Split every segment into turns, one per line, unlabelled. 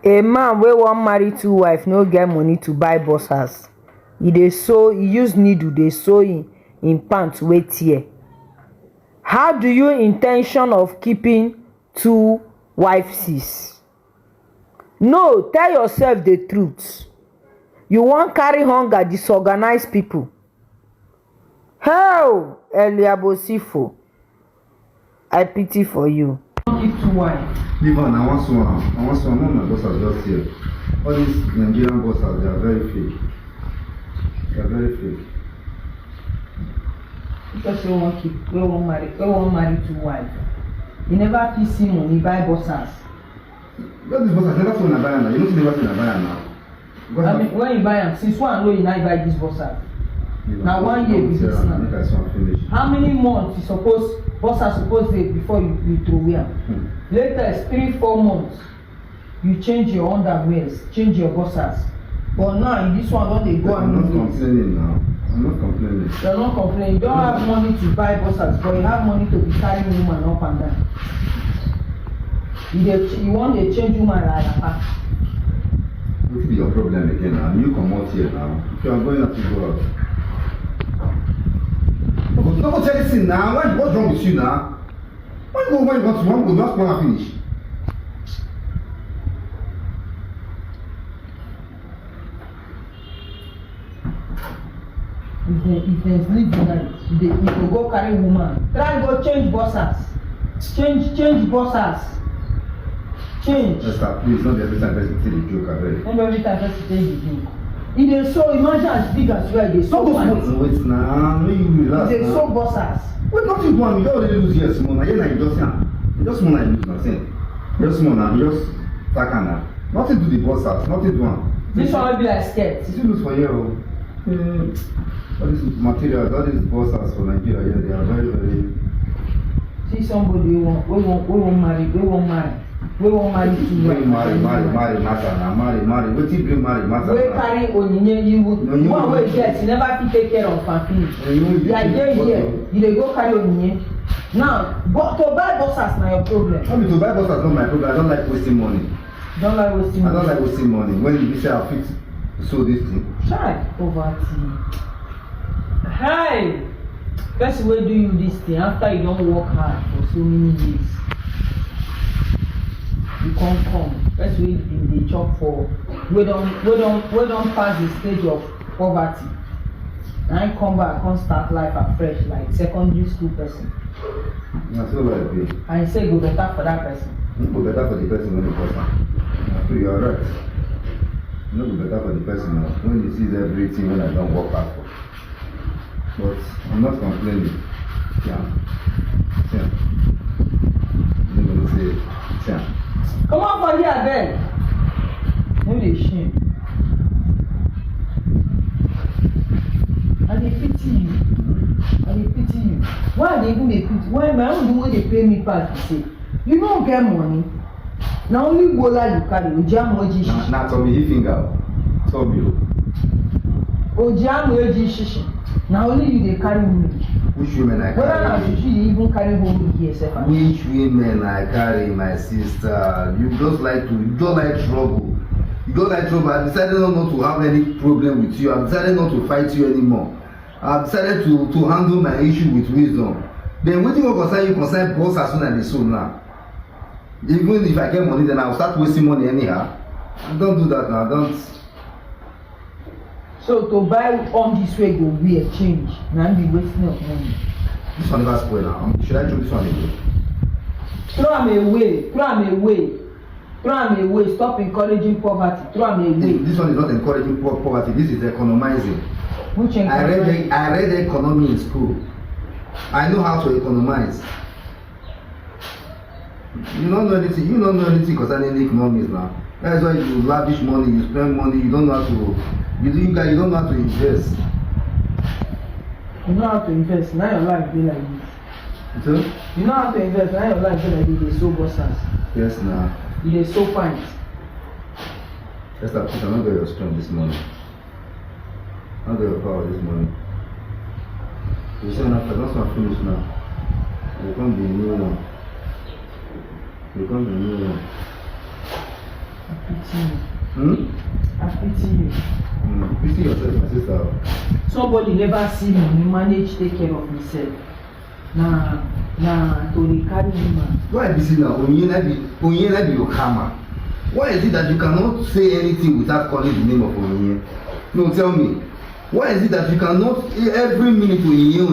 A man wey wan marry 2 wife no get money to buy boxers. E use needle dey sew im pant wey tear. How do you intention of keeping 2 wives? No, tell yourself the truth. You wan carry hunger disorganize people. Hell, Eliab Osifo, I pity for you.
Keep 2 wives.
Leave on, I want some. None of my bosses just here. All these Nigerian bosses, they are very fake. They are very fake.
Because we won't marry 2 wives. You never fit see money buy bosses.
What is bosses? Never seen a buyer now. You don't see never seen a buyer now.
I mean, when you buy them, since one know you now buy this bosses. Now 1 year business now. How many months you suppose bosses suppose dey before you throw away? Latest 3-4 months, you change your underwears, change your bosses. But now this one don't they go and
I'm not complaining now. I'm not complaining.
You're not complaining. You don't have money to buy bosses, but you have money to be carrying woman up and down. You want to change woman like that.
What will be your problem again now? You come out here now. If you are going out to go out. But don't tell this now. What's wrong with you now? When you want to just want to finish.
If there's sleep tonight, if you go carry woman, try go change bosses. Change bosses. Change.
Esther, please, not every time person take the joke, I beg.
Not every time person take the joke. If they so imagine as big as you are, they so one.
Wait now, no you relax.
They so bosses.
Wait, not you one, you don't already lose here small. Now you just small like lose nothing. Just small now, just tackle now. Nothing to the bosses, nothing to one.
This one will be like scared.
You lose for here. All these materials, all these bosses for Nigeria, they are very, very.
See somebody we won't marry. We won't marry too well.
Marry, matter. What you bring marry, matter.
We carry Onyinye, you one way get, you never fit take care of family. You are here, you dey go carry Onyinye. Now, but to buy bosses na your problem.
No, to buy bosses not my problem. I don't like wasting money.
Don't like wasting money.
I don't like wasting money. When you say I fit so this thing.
Try poverty. Hi! Person wey do you this thing after you don't work hard for so many years. You can't come. That's why they chop for. We don't pass the stage of poverty. And I come back, can't start life afresh like secondary school person.
That's all right, babe.
And you say go better for that person.
Go better for the person when it person. So you are right. No go better for the person now. When he sees everything when I don't work hard for. But I'm not complaining. Yeah. Let me say, yeah.
Come on for here, Ben. No dey shame. I dey pity you. Why they even dey pity? Why my own the way they pay me back be say, you don't get money. Na only gola you carry. Ojiamu oji shishi.
Na tell me he finger. Tell me.
Ojiamu oji shishi. Na only you dey carry me.
Which women I carry?
Whether na shishi you even carry home here sef.
Which women I carry, my sister? You don't like trouble. You don't like trouble. I decided not to have any problem with you. I decided not to fight you anymore. I decided to handle my issue with wisdom. Then what you concern boss as soon as they sold now. Even if I get money, then I'll start wasting money anyhow. Don't do that now. Don't.
So to buy on this way go be a change. Now be wasting of money.
This one never spoil now. Should I throw this one away?
Throw am away. Stop encouraging poverty. Throw am away.
This one is not encouraging poverty. This is economizing.
Which
I read economy in school. I know how to economize. You don't know anything concerning economics now. That's why you lavish money, you spend money, you don't know how to. You don't know how to invest.
You know how to invest. Now your life be like this.
So?
You know how to invest. Now your life be like this. They so bosses.
Yes, now.
They so fine.
Esther, please, I'm not get your strength this morning. I'm not get your power this morning. You say after that's not finished now. You can't be a new one.
pity you. I pity you.
Pity yourself, my sister.
Somebody never see me manage take care of himself. Nah, to the carry woman.
Why be say now? Onye be your karma. Why is it that you cannot say anything without calling the name of Onye? No, tell me. Why is it that you cannot every minute Onye?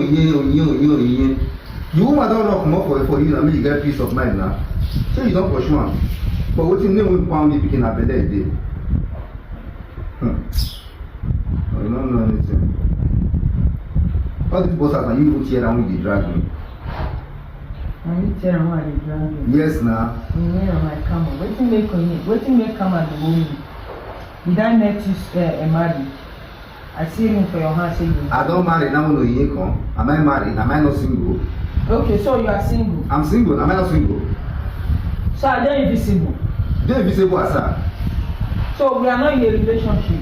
The woman don't knock more for you, and make you get peace of mind now. So you don't pursue one. But what you name will pound me picking up a day. I don't know anything. All these bosses are you put here and we drag me.
And you tell them why they drag you.
Yes, now.
Yeah, my come on. What make come at the moment? Did I met you married? I see him for your hand saying.
I don't marry now. No, he ain't come. Am I married? Am I not single?
Okay, so you are single.
I'm single. Am I not single?
So I don't invisible.
Don't invisible as that.
So we are not in a relationship.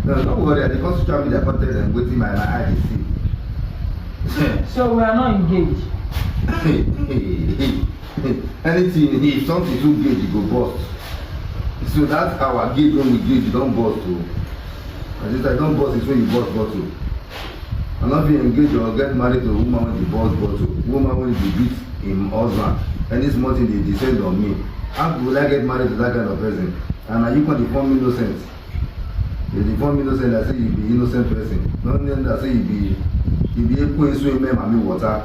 No, don't worry. I because social media content and waiting my eye to see.
So we are not engaged.
Anything, if something too gauge, you go bust. So that's our gauge when we gauge, you don't bust too. And just I don't bust, it's when you bust bottle. I'm not being engaged or get married to a woman when you bust bottle. Woman when you beat him husband. And this morning they descend on me. How will I get married to that kind of person? And you can deform me innocent. You deform me innocent, I say you be innocent person. Not then I say you be a queen swim me water.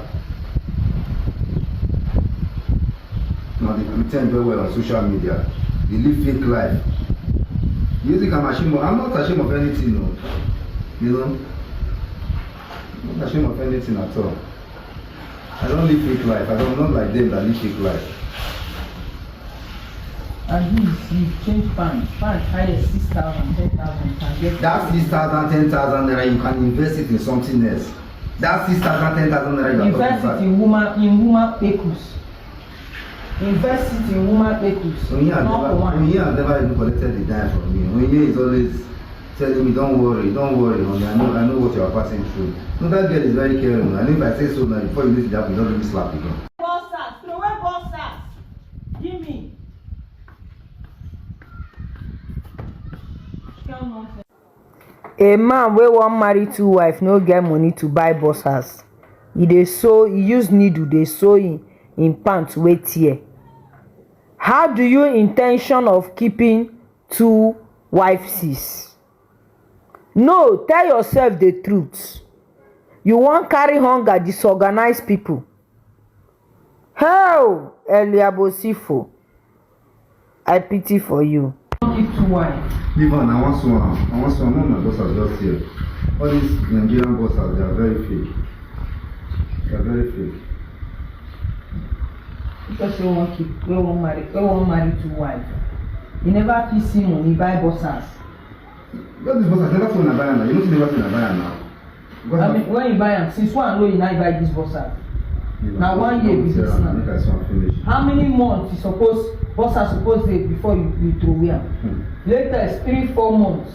Now they pretend very well on social media. They live fake life. You think I'm ashamed of? I'm not ashamed of anything, no. You know? I'm not ashamed of anything at all. I don't live fake life. I'm not like them that live fake life.
And you change pants. Pants higher 6,000, 10,000.
That 6,000, 10,000 naira, you can invest it in something else. That 6,000, 10,000 naira, you
invest it in woman pecus. Invest it in woman pecus.
Onye has never even collected the dime from me. Onye is always telling me, don't worry, honey. I know what you are passing through. No, that girl is very caring. And if I say so now, before you listen to that, you don't really slap again.
Bossers, throw away bossers. Give me.
A man wey wan marry two wife no get money to buy boxers. He use needle dey sew in pants wey tear. How do you intention of keeping two wives? No, tell yourself the truth. You wan carry hunger disorganize people. Hell, Eliab Osifo, I pity for you.
Keep two wives.
Leave on, I want some. None of my bosses just here. All these Nigerian bosses, they are very fake. They are very fake.
Because we won't marry two wives. You never see money buy bossers.
What is bossers? Never seen a buyer now. You don't see never seen a buyer now.
I mean, when you buy them, since one know you now buy this bossers. Now 1 year business now. How many months bossers supposed to before you throw away? Later is 3-4 months.